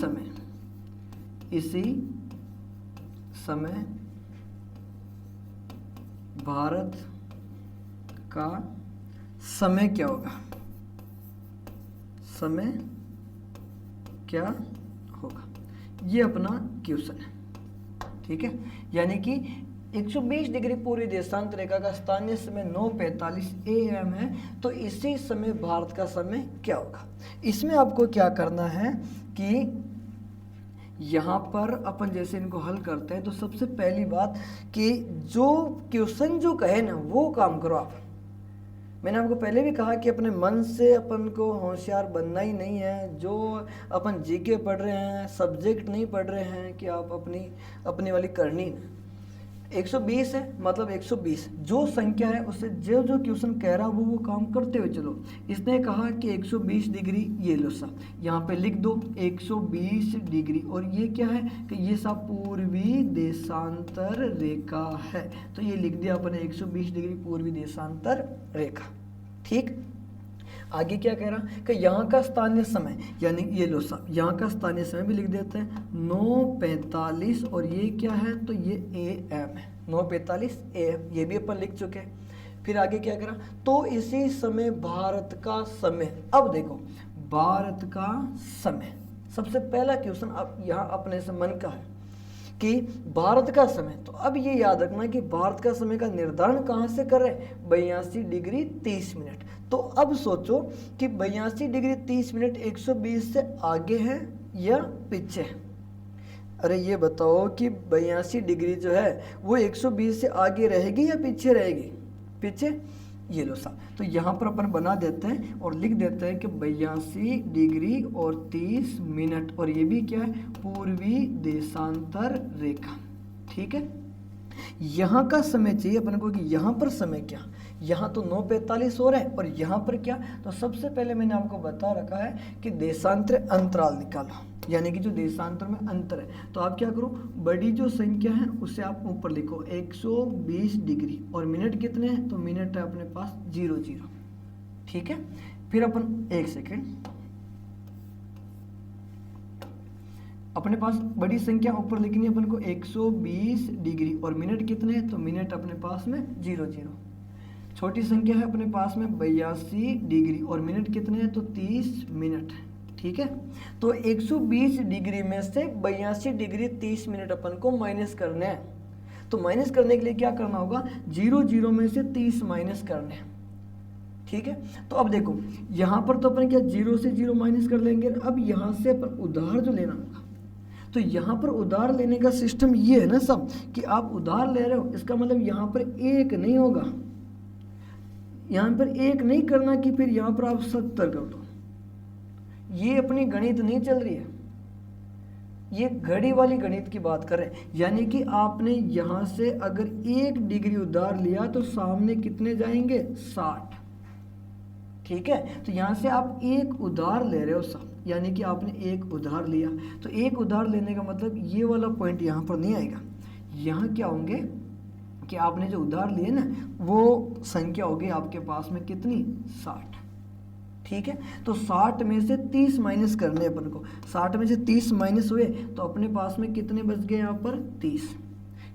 समय भारत का समय क्या होगा, समय क्या होगा, ये अपना क्वेश्चन है। ठीक है, यानी कि 120 डिग्री पूर्वी देशांतर रेखा का स्थानीय समय 9:45 AM है, तो इसी समय भारत का समय क्या होगा। इसमें आपको क्या करना है कि यहाँ पर अपन जैसे इनको हल करते हैं तो सबसे पहली बात कि जो क्वेश्चन जो कहे ना वो काम करो आप। मैंने आपको पहले भी कहा कि अपने मन से अपन को होशियार बनना ही नहीं है। जो अपन जीके पढ़ रहे हैं, सब्जेक्ट नहीं पढ़ रहे हैं कि आप अपनी वाली करनी। 120 है मतलब 120 जो संख्या है उससे जो जो क्वेश्चन कह रहा वो काम करते हुए चलो। इसने कहा कि 120 डिग्री ये लो सा, यहाँ पे लिख दो 120 डिग्री, और ये क्या है कि ये सब पूर्वी देशांतर रेखा है, तो ये लिख दिया अपने 120 डिग्री पूर्वी देशांतर रेखा। ठीक, आगे क्या कह रहा कि यहाँ का स्थानीय समय, यानी ये लो साहब यहाँ का स्थानीय समय भी लिख देते हैं 9:45, और ये क्या है तो ये AM है, 9:45 AM, ये भी अपन लिख चुके हैं। फिर आगे क्या करा, तो इसी समय भारत का समय। अब देखो भारत का समय, सबसे पहला क्वेश्चन अब यहाँ अपने से मन का है कि भारत का समय। तो अब ये याद रखना कि भारत का समय का निर्धारण कहाँ से करें, 82 डिग्री 30 मिनट। तो अब सोचो कि 82 डिग्री 30 मिनट 120 से आगे है या पीछे है। अरे ये बताओ कि 82 डिग्री जो है वो 120 से आगे रहेगी या पीछे रहेगी, पीछे। ये लो सा, तो यहाँ पर अपन बना देते हैं और लिख देते हैं कि 82 डिग्री और 30 मिनट, और ये भी क्या है पूर्वी देशांतर रेखा। ठीक है, यहाँ का समय चाहिए अपन को कि यहाँ पर समय क्या, यहाँ तो 9:45 हो रहा है और यहाँ पर क्या। तो सबसे पहले मैंने आपको बता रखा है कि देशांतर अंतराल निकालो, यानी कि जो देशांतर में अंतर है। तो आप क्या करो, बड़ी जो संख्या है उसे आप ऊपर लिखो 120 डिग्री, और मिनट कितने हैं तो मिनट है अपने पास 00। ठीक है, फिर अपन एक सेकेंड, अपने पास बड़ी संख्या ऊपर लिखनी है अपन को 120 डिग्री और मिनट कितने हैं, तो मिनट अपने पास में 00। छोटी संख्या है अपने पास में 82 डिग्री और मिनट कितने हैं, तो 30 मिनट। ठीक है, तो 120 डिग्री में से 82 डिग्री 30 मिनट अपन को माइनस करने हैं। तो माइनस करने के लिए क्या करना होगा, 00 में से 30 माइनस करने हैं। ठीक है, तो अब देखो यहाँ पर तो अपन क्या 0 से 0 माइनस कर लेंगे। अब यहाँ से अपन उधार जो लेना होगा, तो यहाँ पर उधार लेने का सिस्टम ये है ना सब, कि आप उधार ले रहे हो, इसका मतलब यहाँ पर एक नहीं होगा, यहाँ पर एक नहीं करना कि फिर यहाँ पर आप 70 कर दो। ये अपनी गणित नहीं चल रही है, ये घड़ी वाली गणित की बात कर रहे हैं। यानी कि आपने यहाँ से अगर 1 डिग्री उधार लिया तो सामने कितने जाएंगे, 60। ठीक है, तो यहाँ से आप एक उधार ले रहे हो सब, यानी कि आपने एक उधार लिया। तो एक उधार लेने का मतलब ये वाला पॉइंट यहाँ पर नहीं आएगा। यहाँ क्या होंगे कि आपने जो उधार लिए ना, वो संख्या होगी आपके पास में कितनी, 60। ठीक है, तो 60 में से 30 माइनस करने अपन को। 60 में से 30 माइनस हुए तो अपने पास में कितने बच गए यहाँ पर, 30।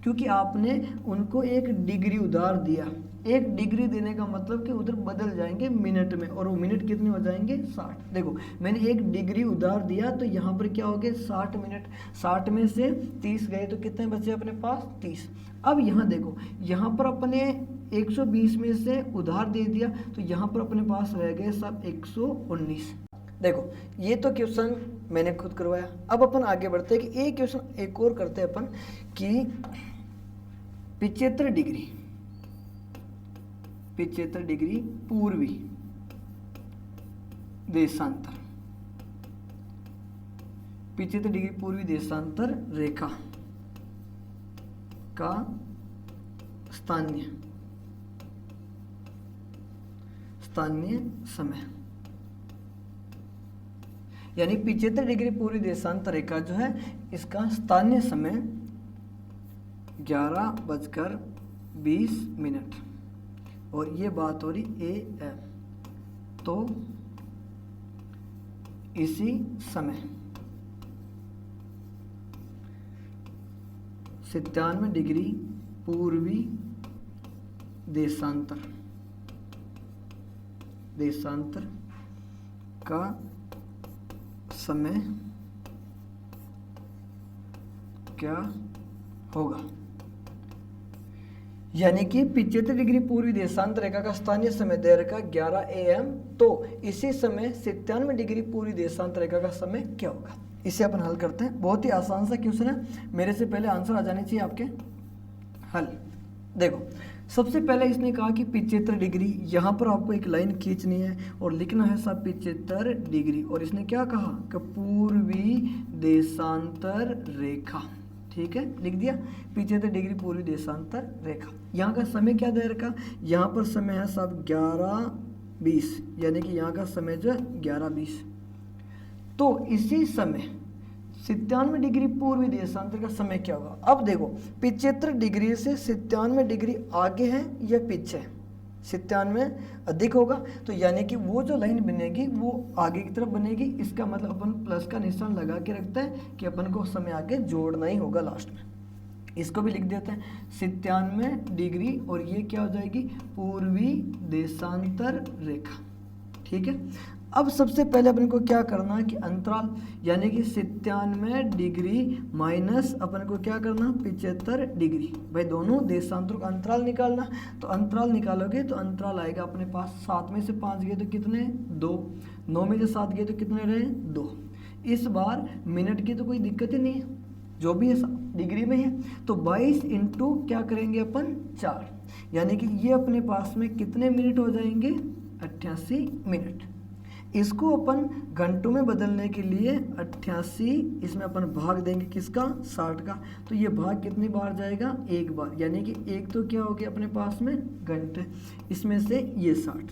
क्योंकि आपने उनको 1 डिग्री उधार दिया। 1 डिग्री देने का मतलब कि उधर बदल जाएंगे मिनट में, और वो मिनट कितने हो जाएंगे, 60। देखो मैंने 1 डिग्री उधार दिया तो यहाँ पर क्या हो गए, 60 मिनट। 60 में से 30 गए तो कितने बचे अपने पास, 30। अब यहाँ देखो, यहाँ पर अपने 120 में से उधार दे दिया तो यहाँ पर अपने पास रह गए सब 119। देखो ये तो क्वेश्चन मैंने खुद करवाया। अब अपन आगे बढ़ते हैं कि एक क्वेश्चन एक और करते हैं अपन कि 75 डिग्री पूर्वी देशांतर, 75 डिग्री पूर्वी देशांतर रेखा का स्थानीय समय, यानी 75 डिग्री पूर्वी देशांतर रेखा जो है इसका स्थानीय समय 11:20 और ये बात हो रही AM। तो इसी समय 97 डिग्री पूर्वी देशांतर का समय क्या होगा। यानी कि 75 डिग्री पूर्वी देशांतर रेखा का स्थानीय समय दे रखा 11 AM, तो इसी समय 97 डिग्री पूर्वी देशांतर रेखा का समय क्या होगा। इसे अपन हल करते हैं। बहुत ही आसान सा क्वेश्चन है, मेरे से पहले आंसर आ जाने चाहिए आपके। हल देखो, सबसे पहले इसने कहा कि 75 डिग्री, यहाँ पर आपको एक लाइन खींचनी है और लिखना है सब 75 डिग्री, और इसने क्या कहा कि पूर्वी देशांतर रेखा। ठीक है, लिख दिया 75 डिग्री पूर्वी देशांतर रेखा। यहाँ का समय क्या दे रखा, यहाँ पर समय है सब 11:20, यानी कि यहाँ का समय जो है 11:20। तो इसी समय 97 डिग्री पूर्वी देशांतर का समय क्या होगा। अब देखो 75 डिग्री से 97 डिग्री आगे है या पीछे है, 97 अधिक होगा, तो यानी कि वो जो लाइन बनेगी वो आगे की तरफ बनेगी। इसका मतलब अपन प्लस का निशान लगा के रखते हैं कि अपन को समय आगे जोड़ना ही होगा लास्ट में। इसको भी लिख देते हैं 97 डिग्री और ये क्या हो जाएगी, पूर्वी देशांतर रेखा। ठीक है, अब सबसे पहले अपन को क्या करना है कि अंतराल, यानी कि 97 डिग्री माइनस अपन को क्या करना, 75 डिग्री। भाई दोनों देशांतरों का अंतराल निकालना। तो अंतराल निकालोगे तो अंतराल आएगा अपने पास 7 में से 5 गए तो कितने, 2। 9 में से 7 गए तो कितने रहे, 2। इस बार मिनट की तो कोई दिक्कत ही नहीं है, जो भी है डिग्री में है। तो 22 इंटू क्या करेंगे अपन, 4, यानी कि ये अपने पास में कितने मिनट हो जाएंगे, 88 मिनट। इसको अपन घंटों में बदलने के लिए 88 इसमें अपन भाग देंगे किसका, 60 का। तो ये भाग कितनी बार जाएगा, 1 बार, यानी कि एक तो क्या हो गया अपने पास में घंटे, इसमें से ये 60,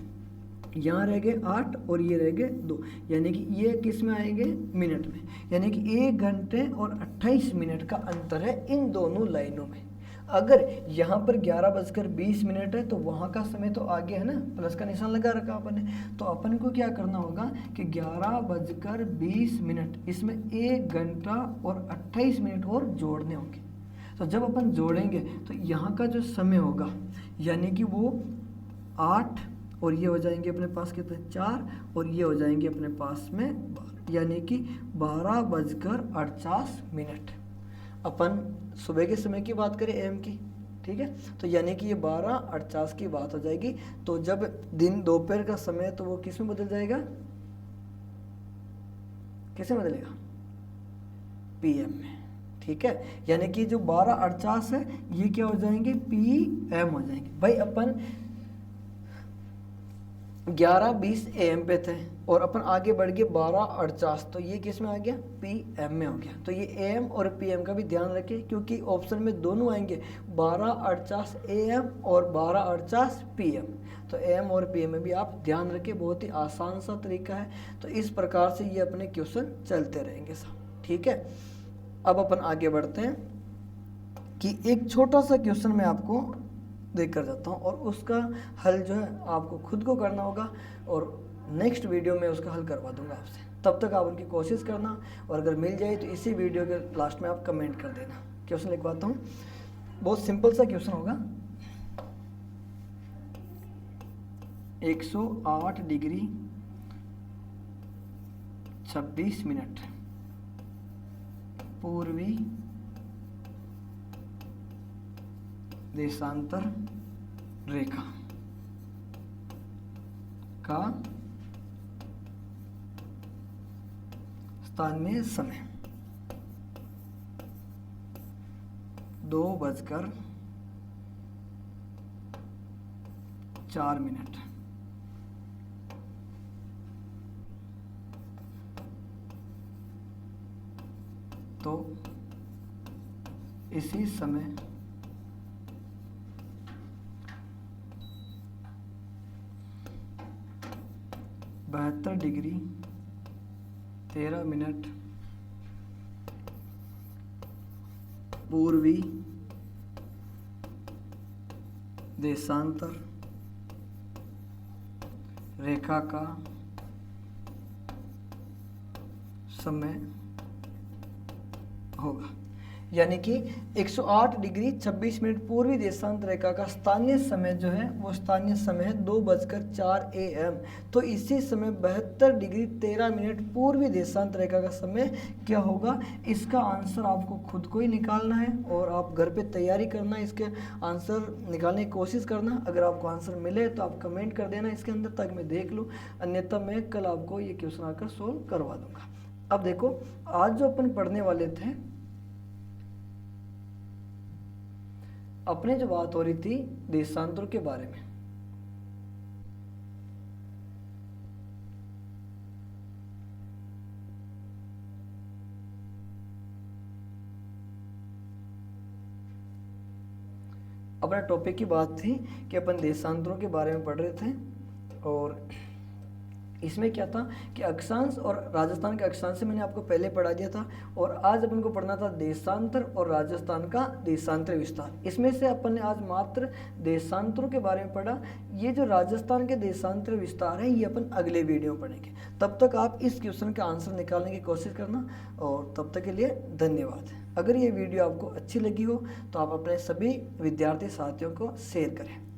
यहाँ रह गए 8 और ये रह गए 2, यानी कि ये किस में आएंगे, मिनट में। यानी कि 1 घंटे और 28 मिनट का अंतर है इन दोनों लाइनों में। अगर यहाँ पर 11:20 है तो वहाँ का समय तो आगे है ना, प्लस का निशान लगा रखा अपन ने, तो अपन को क्या करना होगा कि 11:20 इसमें 1 घंटा और 28 मिनट और जोड़ने होंगे। तो जब अपन जोड़ेंगे तो यहाँ का जो समय होगा यानी कि वो 8 और ये हो जाएंगे अपने पास कितने 4 और ये हो जाएंगे अपने पास में यानी कि 12:48। अपन सुबह के समय की बात करें एम की, ठीक है, तो यानी कि ये 12:48 की बात हो जाएगी। तो जब दिन दोपहर का समय है तो वो किस में बदल जाएगा, किस में बदलेगा, पीएम में, ठीक है। यानी कि जो 12:48 है ये क्या हो जाएंगे, पीएम हो जाएंगे। भाई अपन 11:20 AM पे थे और अपन आगे बढ़ गए 12:48, तो ये किस में आ गया, PM में हो गया। तो ये AM और PM का भी ध्यान रखें क्योंकि ऑप्शन में दोनों आएंगे 12:48 AM और 12:48 PM। तो AM और PM में भी आप ध्यान रखें, बहुत ही आसान सा तरीका है। तो इस प्रकार से ये अपने क्वेश्चन चलते रहेंगे सब, ठीक है। अब अपन आगे बढ़ते हैं कि एक छोटा सा क्वेश्चन मैं आपको देख कर जाता हूँ और उसका हल जो है आपको खुद को करना होगा और नेक्स्ट वीडियो में उसका हल करवा दूंगा आपसे। तब तक आप उनकी कोशिश करना और अगर मिल जाए तो इसी वीडियो के लास्ट में आप कमेंट कर देना। क्वेश्चन लिखवाता हूँ, बहुत सिंपल सा क्वेश्चन होगा। 108 डिग्री 26 मिनट पूर्वी देशांतर रेखा का स्थानीय समय 2:04। तो इसी समय 72 डिग्री 13 मिनट पूर्वी देशांतर रेखा का समय होगा। यानी कि 108 डिग्री 26 मिनट पूर्वी देशांतर रेखा का स्थानीय समय जो है वो स्थानीय समय है 2:04 AM। तो इसी समय 72 डिग्री 13 मिनट पूर्वी देशांतर रेखा का समय क्या होगा, इसका आंसर आपको खुद को ही निकालना है और आप घर पे तैयारी करना, इसके आंसर निकालने की कोशिश करना। अगर आपको आंसर मिले तो आप कमेंट कर देना इसके अंदर ताकि मैं देख लूँ, अन्यथा मैं कल आपको ये क्वेश्चन आकर सोल्व करवा दूंगा। अब देखो, आज जो अपन पढ़ने वाले थे, अपने जो बात हो रही थी देशांतरों के बारे में। अपना टॉपिक की बात थी कि अपन देशांतरों के बारे में पढ़ रहे थे और इसमें क्या था कि अक्षांश और राजस्थान के अक्षांश से मैंने आपको पहले पढ़ा दिया था और आज अपन को पढ़ना था देशांतर और राजस्थान का देशांतर विस्तार। इसमें से अपन ने आज मात्र देशांतरों के बारे में पढ़ा। ये जो राजस्थान के देशांतर विस्तार है ये अपन अगले वीडियो में पढ़ेंगे। तब तक आप इस क्वेश्चन का आंसर निकालने की कोशिश करना और तब तक के लिए धन्यवाद। अगर ये वीडियो आपको अच्छी लगी हो तो आप अपने सभी विद्यार्थी साथियों को शेयर करें।